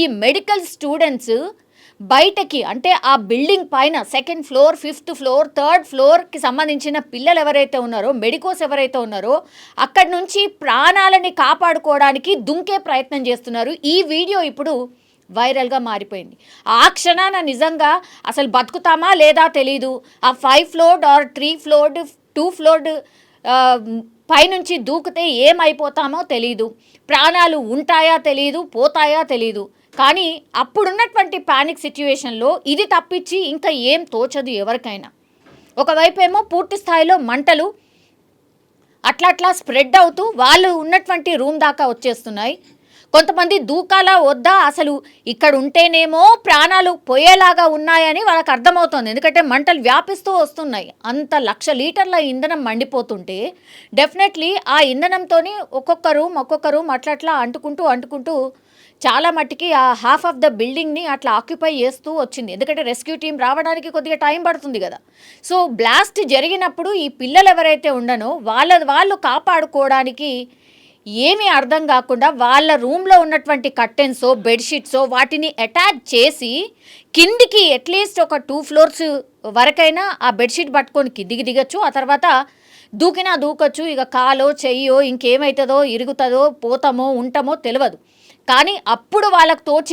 ఈ medical students బయటకి అంటే ఆ బిల్డింగ్ పైన second floor, fifth floor, third ఫ్లోర్కి సంబంధించిన పిల్లలు ఎవరైతే ఉన్నారో, మెడికోస్ ఎవరైతే ఉన్నారో అక్కడి నుంచి ప్రాణాలని కాపాడుకోవడానికి దుంకే ప్రయత్నం చేస్తున్నారు. ఈ వీడియో ఇప్పుడు వైరల్గా మారిపోయింది. ఆ క్షణాన నిజంగా అసలు బతుకుతామా లేదా తెలీదు. ఆ 5 ఫ్లోర్డ్ ఆర్ 3 ఫ్లోర్డ్ 2 ఫ్లోర్డ్ పైనుంచి దూకితే ఏమైపోతామో తెలీదు. ప్రాణాలు ఉంటాయా తెలీదు, పోతాయా తెలీదు. కానీ అప్పుడున్నటువంటి ప్యానిక్ సిచ్యువేషన్లో ఇది తప్పించి ఇంకా ఏం తోచదు ఎవరికైనా. ఒకవైపు ఏమో పూర్తి స్థాయిలో మంటలు అట్లా స్ప్రెడ్ అవుతూ వాళ్ళు ఉన్నటువంటి రూమ్ దాకా వచ్చేస్తున్నాయి. కొంతమంది దూకాలా వద్దా, అసలు ఇక్కడ ఉంటేనేమో ప్రాణాలు పోయేలాగా ఉన్నాయని వాళ్ళకి అర్థమవుతుంది. ఎందుకంటే మంటలు వ్యాపిస్తూ వస్తున్నాయి. అంత 1,00,000 లీటర్ల ఇంధనం మండిపోతుంటే డెఫినెట్లీ ఆ ఇంధనంతో ఒక్కొక్క రూమ్ అట్లా అంటుకుంటూ చాలా మట్టికి ఆ హాఫ్ ఆఫ్ ద బిల్డింగ్ని అట్లా ఆక్యుపై చేస్తూ వచ్చింది. ఎందుకంటే రెస్క్యూ టీం రావడానికి కొద్దిగా టైం పడుతుంది కదా. సో బ్లాస్ట్ జరిగినప్పుడు ఈ పిల్లలు ఎవరైతే ఉండనో వాళ్ళు కాపాడుకోవడానికి ఏమీ అర్థం కాకుండా వాళ్ళ రూమ్లో ఉన్నటువంటి కర్టెన్సో బెడ్షీట్సో వాటిని అటాచ్ చేసి కిందికి అట్లీస్ట్ ఒక 2 ఫ్లోర్స్ వరకైనా ఆ బెడ్షీట్ పట్టుకొని కిందికి దిగచ్చు. ఆ తర్వాత దూకొచ్చు. ఇక కాలో చెయ్యో ఇంకేమవుతుందో, ఇరుగుతుందో, పోతామో ఉంటామో తెలియదు. కానీ అప్పుడు వాళ్ళకు తోచి